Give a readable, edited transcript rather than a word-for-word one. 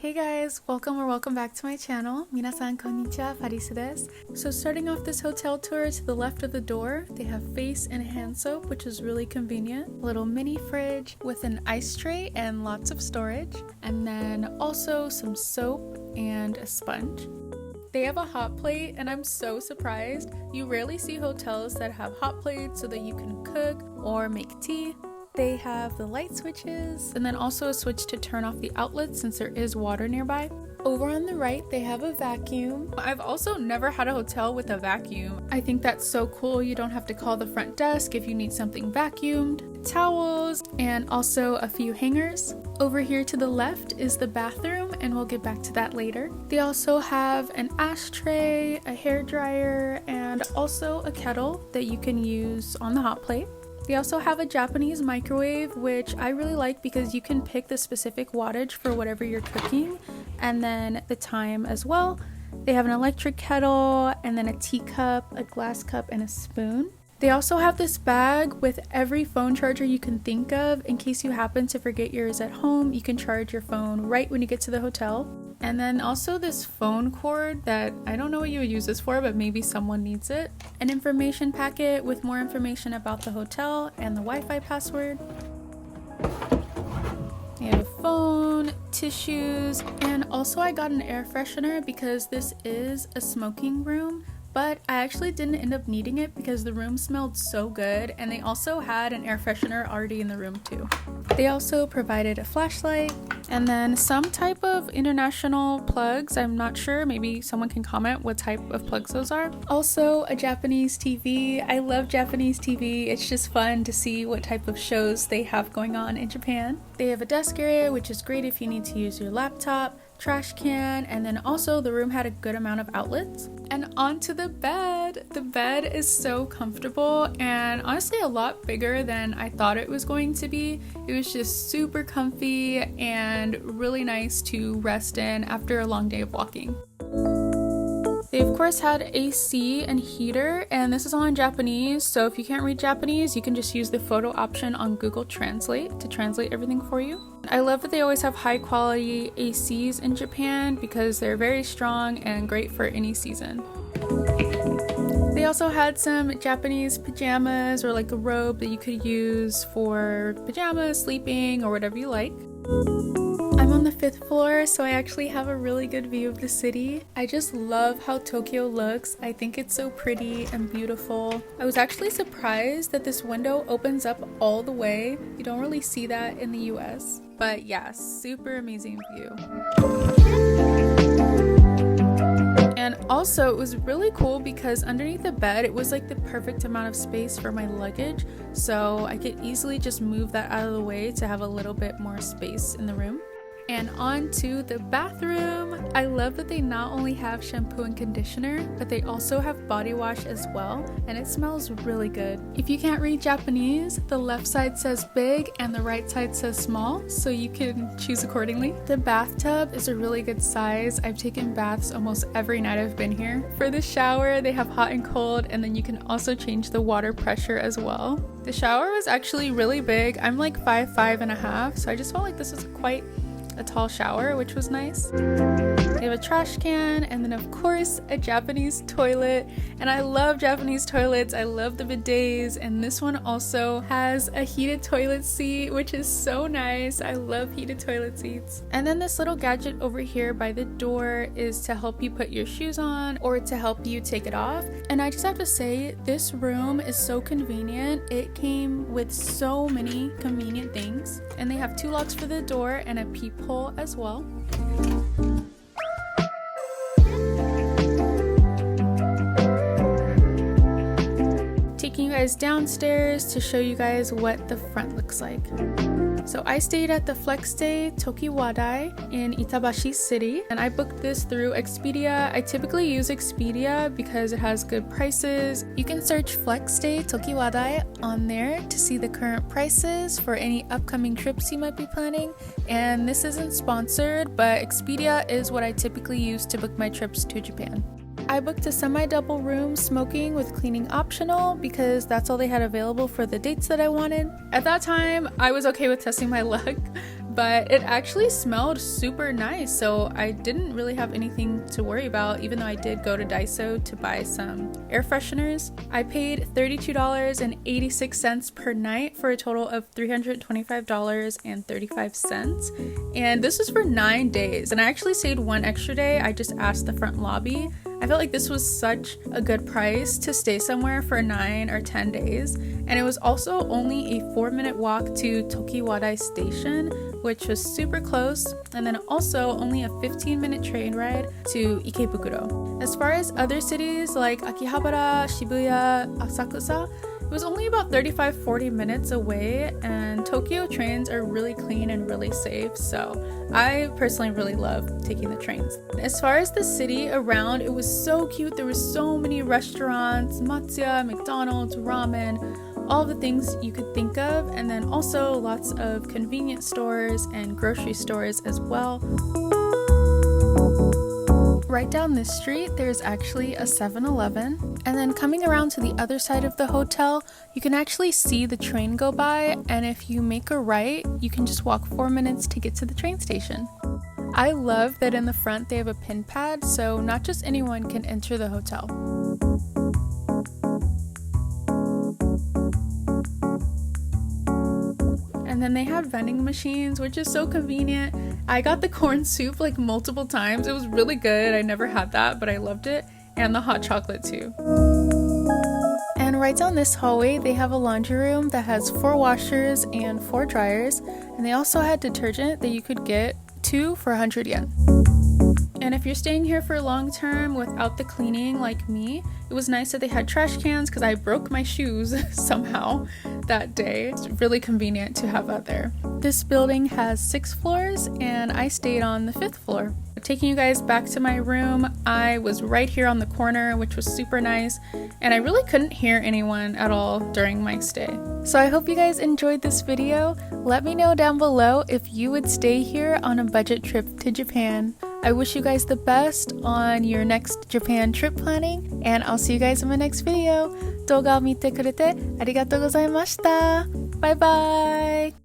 Hey guys, welcome back to my channel. 皆さんこんにちは、パリスです。So starting off this hotel tour, to the left of the door, they have face and hand soap, which is really convenient. A little mini fridge with an ice tray and lots of storage. And then also some soap and a sponge. They have a hot plate and I'm so surprised. You rarely see hotels that have hot plates so that you can cook or make tea. They have the light switches and then also a switch to turn off the outlets since there is water nearby. Over on the right, they have a vacuum. I've also never had a hotel with a vacuum. I think that's so cool. You don't have to call the front desk if you need something vacuumed. Towels and also a few hangers. Over here to the left is the bathroom and we'll get back to that later. They also have an ashtray, a hair dryer, and also a kettle that you can use on the hot plate. They also have a Japanese microwave, which I really like because you can pick the specific wattage for whatever you're cooking and then the time as well. They have an electric kettle and then a teacup, a glass cup, and a spoon. They also have this bag with every phone charger you can think of. In case you happen to forget yours at home, you can charge your phone right when you get to the hotel. And then also this phone cord that I don't know what you would use this for, but maybe someone needs it. An information packet with more information about the hotel and the Wi-Fi password. They have a phone, tissues, and also I got an air freshener because this is a smoking room. But I actually didn't end up needing it because the room smelled so good and they also had an air freshener already in the room too. They also provided a flashlight and then some type of international plugs. I'm not sure, maybe someone can comment what type of plugs those are. Also a Japanese TV. I love Japanese TV. It's just fun to see what type of shows they have going on in Japan. They have a desk area, which is great if you need to use your laptop, trash can, and then also the room had a good amount of outlets. And onto the bed. The bed is so comfortable and honestly a lot bigger than I thought it was going to be. It was just super comfy and really nice to rest in after a long day of walking. They of course had AC and heater, and this is all in Japanese, so if you can't read Japanese, you can just use the photo option on Google Translate to translate everything for you. I love that they always have high quality ACs in Japan because they're very strong and great for any season. They also had some Japanese pajamas or like a robe that you could use for pajamas, sleeping, or whatever you like. I'm on the 5th floor, so I actually have a really good view of the city. I just love how Tokyo looks. I think it's so pretty and beautiful. I was actually surprised that this window opens up all the way. You don't really see that in the US. But yeah, super amazing view. And also it was really cool because underneath the bed it was like the perfect amount of space for my luggage, so I could easily just move that out of the way to have a little bit more space in the room. And on to the bathroom. I love that they not only have shampoo and conditioner, but they also have body wash as well, and it smells really good. If you can't read Japanese, the left side says big and the right side says small, so you can choose accordingly. The bathtub is a really good size. I've taken baths almost every night I've been here. For the shower, they have hot and cold, and then you can also change the water pressure as well. The shower was actually really big. I'm like 5'5.5", so I just felt like this was quite a tall shower, which was nice. They have a trash can and then of course a Japanese toilet, and I love Japanese toilets. I love the bidets, and this one also has a heated toilet seat, which is so nice. I love heated toilet seats. And then this little gadget over here by the door is to help you put your shoes on or to help you take it off. And I just have to say, this room is so convenient. It came with so many convenient things, and they have 2 locks for the door and a peephole as well. Taking you guys downstairs to show you guys what the front looks like. So I stayed at the Flex Stay Tokiwadai in Itabashi City, and I booked this through Expedia. I typically use Expedia because it has good prices. You can search Flex Stay Tokiwadai on there to see the current prices for any upcoming trips you might be planning. And this isn't sponsored, but Expedia is what I typically use to book my trips to Japan. I booked a semi-double room, smoking with cleaning optional, because that's all they had available for the dates that I wanted. At that time, I was okay with testing my luck, but it actually smelled super nice, so I didn't really have anything to worry about, even though I did go to Daiso to buy some air fresheners. I paid $32.86 per night for a total of $325.35, and this was for 9 days, and I actually stayed one extra day. I just asked the front lobby. I felt like this was such a good price to stay somewhere for 9 or 10 days, and it was also only a 4-minute walk to Tokiwadai Station, which was super close, and then also only a 15-minute train ride to Ikebukuro. As far as other cities like Akihabara, Shibuya, Asakusa, it was only about 35-40 minutes away, and Tokyo trains are really clean and really safe, so I personally really love taking the trains. As far as the city around, it was so cute. There were so many restaurants, Matsuya, McDonald's, ramen, all the things you could think of, and then also lots of convenience stores and grocery stores as well. Right down this street, there's actually a 7-Eleven, and then coming around to the other side of the hotel, you can actually see the train go by, and if you make a right, you can just walk 4 minutes to get to the train station. I love that in the front they have a pin pad, so not just anyone can enter the hotel. And then they have vending machines, which is so convenient. I got the corn soup like multiple times. It was really good. I never had that, but I loved it. And the hot chocolate too. And right down this hallway, they have a laundry room that has 4 washers and 4 dryers. And they also had detergent that you could get 2 for 100 yen. And if you're staying here for long term without the cleaning like me, it was nice that they had trash cans because I broke my shoes somehow that day. It's really convenient to have that there. This building has 6 floors and I stayed on the 5th floor. Taking you guys back to my room, I was right here on the corner, which was super nice, and I really couldn't hear anyone at all during my stay. So I hope you guys enjoyed this video. Let me know down below if you would stay here on a budget trip to Japan. I wish you guys the best on your next Japan trip planning, and I'll see you guys in my next video. 動画を見てくれてありがとうございました。バイバイ。